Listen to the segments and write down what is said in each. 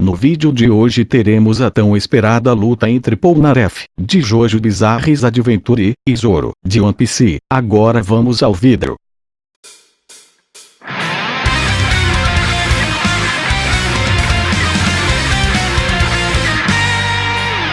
No vídeo de hoje teremos a tão esperada luta entre Polnareff, de JoJo's Bizarre Adventure, e Zoro, de One Piece. Agora vamos ao vídeo.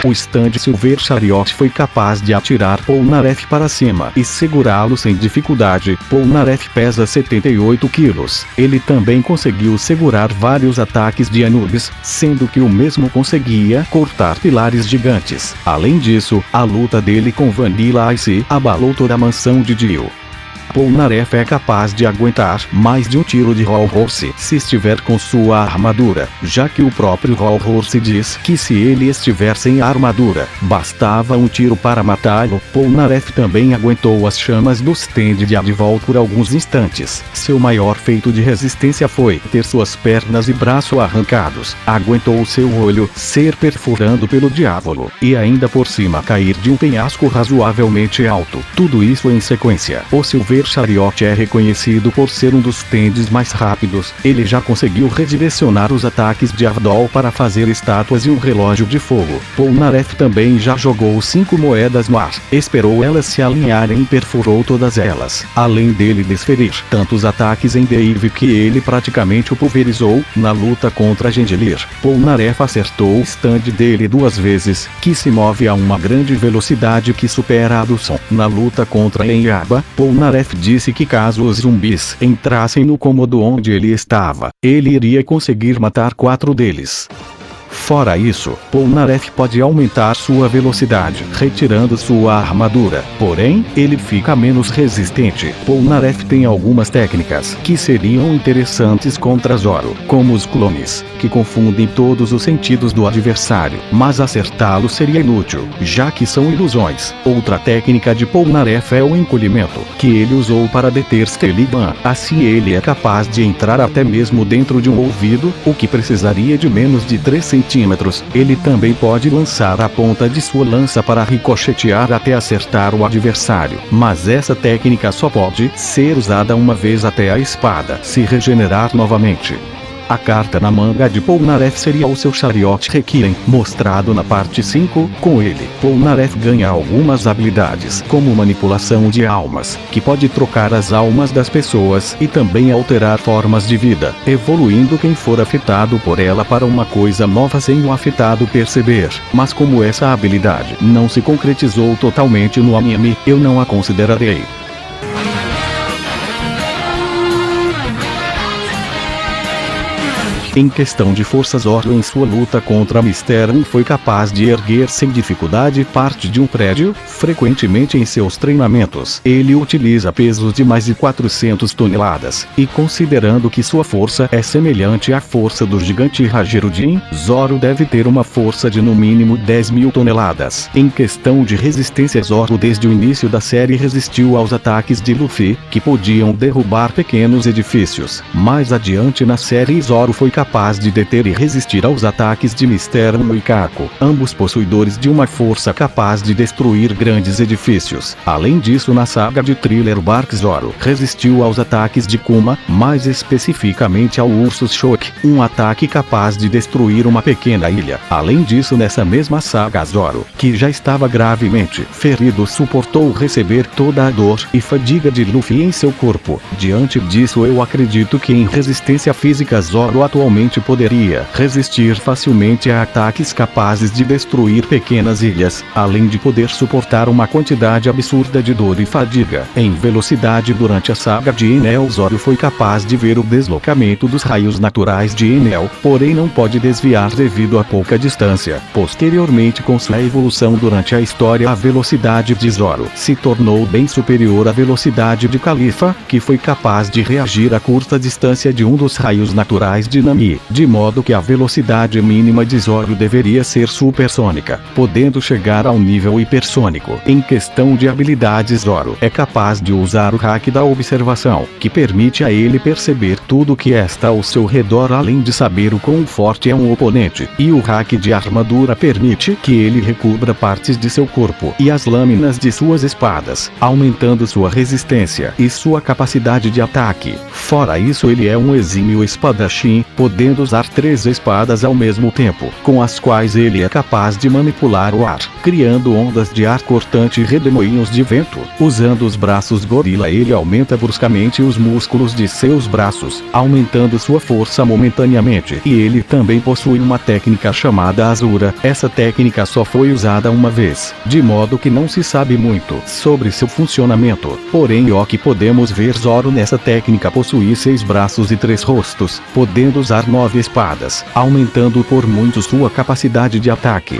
O stand Silver Chariot foi capaz de atirar Polnareff para cima e segurá-lo sem dificuldade. Polnareff pesa 78 quilos. Ele também conseguiu segurar vários ataques de Anubis, sendo que o mesmo conseguia cortar pilares gigantes. Além disso, a luta dele com Vanilla Ice abalou toda a mansão de Dio. Polnareff é capaz de aguentar mais de um tiro de Roll Horse se estiver com sua armadura, já que o próprio Roll Horse diz que se ele estiver sem armadura, bastava um tiro para matá-lo. Polnareff também aguentou as chamas do stand de Advol por alguns instantes. Seu maior feito de resistência foi ter suas pernas e braço arrancados. Aguentou seu olho ser perfurado pelo diávolo, e ainda por cima cair de um penhasco razoavelmente alto. Tudo isso em sequência. O Silver Chariot é reconhecido por ser um dos stands mais rápidos. Ele já conseguiu redirecionar os ataques de Advol para fazer estátuas e um relógio de fogo. Polnareff também já jogou 5 moedas no ar, esperou elas se alinharem e perfurou todas elas, além dele desferir tantos ataques em Dave que ele praticamente o pulverizou. Na luta contra Gendelir, Polnareff acertou o stand dele 2 vezes, que se move a uma grande velocidade que supera a do som. Na luta contra Enyaba, Polnareff disse que caso os zumbis entrassem no cômodo onde ele estava, ele iria conseguir matar 4 deles. Fora isso, Polnareff pode aumentar sua velocidade, retirando sua armadura. Porém, ele fica menos resistente. Polnareff tem algumas técnicas que seriam interessantes contra Zoro, como os clones, que confundem todos os sentidos do adversário, mas acertá-lo seria inútil, já que são ilusões. Outra técnica de Polnareff é o encolhimento, que ele usou para deter Caliban. Assim ele é capaz de entrar até mesmo dentro de um ouvido, o que precisaria de menos de 3 centímetros. Ele também pode lançar a ponta de sua lança para ricochetear até acertar o adversário, mas essa técnica só pode ser usada uma vez até a espada se regenerar novamente. A carta na manga de Polnareff seria o seu Chariot Requiem, mostrado na parte 5. Com ele, Polnareff ganha algumas habilidades, como manipulação de almas, que pode trocar as almas das pessoas e também alterar formas de vida, evoluindo quem for afetado por ela para uma coisa nova sem o afetado perceber. Mas como essa habilidade não se concretizou totalmente no anime, eu não a considerarei. Em questão de força, Zoro em sua luta contra Mysteron foi capaz de erguer sem dificuldade parte de um prédio. Frequentemente em seus treinamentos, ele utiliza pesos de mais de 400 toneladas, e considerando que sua força é semelhante à força do gigante Hajirudin, Zoro deve ter uma força de no mínimo 10.000 toneladas. Em questão de resistência, Zoro desde o início da série resistiu aos ataques de Luffy, que podiam derrubar pequenos edifícios. Mais adiante na série, Zoro foi capaz de deter e resistir aos ataques de Mysteron e Kako, ambos possuidores de uma força capaz de destruir grandes edifícios. Além disso, na saga de Thriller Bark, Zoro resistiu aos ataques de Kuma, mais especificamente ao Ursus Shock, um ataque capaz de destruir uma pequena ilha. Além disso, nessa mesma saga, Zoro, que já estava gravemente ferido, suportou receber toda a dor e fadiga de Luffy em seu corpo. Diante disso, eu acredito que em resistência física, Zoro atualmente poderia resistir facilmente a ataques capazes de destruir pequenas ilhas, além de poder suportar uma quantidade absurda de dor e fadiga. Em velocidade, durante a saga de Enel, Zoro foi capaz de ver o deslocamento dos raios naturais de Enel, porém não pode desviar devido a pouca distância. Posteriormente, com sua evolução durante a história, a velocidade de Zoro se tornou bem superior à velocidade de Califa, que foi capaz de reagir a curta distância de um dos raios naturais de Nami, de modo que a velocidade mínima de Zoro deveria ser supersônica, podendo chegar ao nível hipersônico. Em questão de habilidades, Zoro é capaz de usar o hack da observação, que permite a ele perceber tudo que está ao seu redor, além de saber o quão forte é um oponente, e o hack de armadura permite que ele recubra partes de seu corpo e as lâminas de suas espadas, aumentando sua resistência e sua capacidade de ataque. Fora isso, ele é um exímio espadachim, podendo podendo usar 3 espadas ao mesmo tempo, com as quais ele é capaz de manipular o ar, criando ondas de ar cortante e redemoinhos de vento. Usando os braços gorila, ele aumenta bruscamente os músculos de seus braços, aumentando sua força momentaneamente. E ele também possui uma técnica chamada Azura. Essa técnica só foi usada uma vez, de modo que não se sabe muito sobre seu funcionamento. Porém, o que podemos ver, Zoro nessa técnica possui 6 braços e 3 rostos, podendo usar 9 espadas, aumentando por muito sua capacidade de ataque.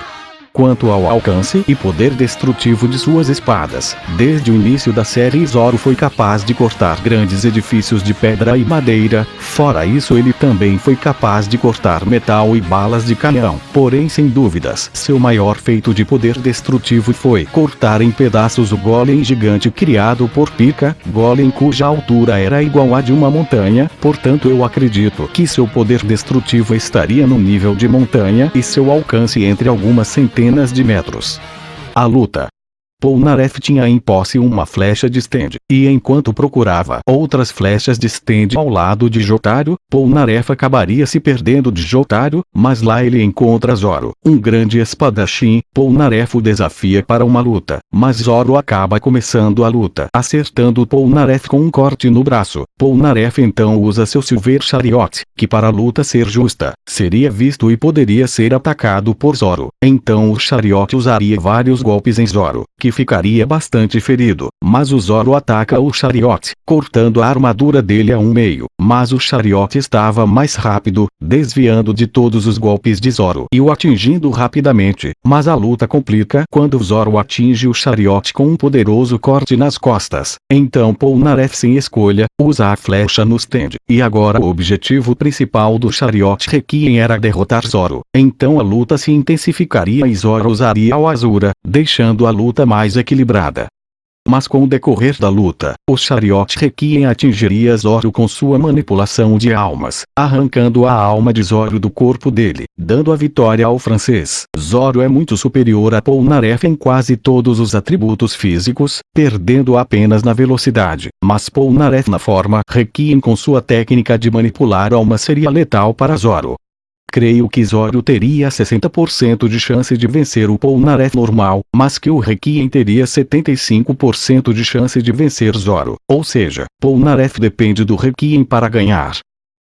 Quanto ao alcance e poder destrutivo de suas espadas, desde o início da série Zoro foi capaz de cortar grandes edifícios de pedra e madeira. Fora isso, ele também foi capaz de cortar metal e balas de canhão. Porém, sem dúvidas, seu maior feito de poder destrutivo foi cortar em pedaços o golem gigante criado por Pika, golem cuja altura era igual à de uma montanha. Portanto, eu acredito que seu poder destrutivo estaria no nível de montanha e seu alcance entre algumas centenas de metros. A luta. Polnareff tinha em posse uma flecha de stand, e enquanto procurava outras flechas de stand ao lado de Jotaro, Polnareff acabaria se perdendo de Jotaro, mas lá ele encontra Zoro, um grande espadachim. Polnareff o desafia para uma luta, mas Zoro acaba começando a luta, acertando Polnareff com um corte no braço. Polnareff então usa seu Silver Chariot, que para a luta ser justa, seria visto e poderia ser atacado por Zoro. Então o Chariot usaria vários golpes em Zoro, que ficaria bastante ferido, mas o Zoro ataca o Chariot, cortando a armadura dele a um meio. Mas o Chariot estava mais rápido, desviando de todos os golpes de Zoro e o atingindo rapidamente. Mas a luta complica quando Zoro atinge o Chariot com um poderoso corte nas costas. Então Polnareff, sem escolha, usa a flecha no stand. E agora o objetivo principal do Chariot Requiem era derrotar Zoro. Então a luta se intensificaria e Zoro usaria o Azura, deixando a luta mais equilibrada. Mas com o decorrer da luta, o Chariot Requiem atingiria Zoro com sua manipulação de almas, arrancando a alma de Zoro do corpo dele, dando a vitória ao francês. Zoro é muito superior a Polnareff em quase todos os atributos físicos, perdendo apenas na velocidade. Mas Polnareff na forma Requiem com sua técnica de manipular almas seria letal para Zoro. Creio que Zoro teria 60% de chance de vencer o Polnareff normal, mas que o Requiem teria 75% de chance de vencer Zoro. Ou seja, Polnareff depende do Requiem para ganhar.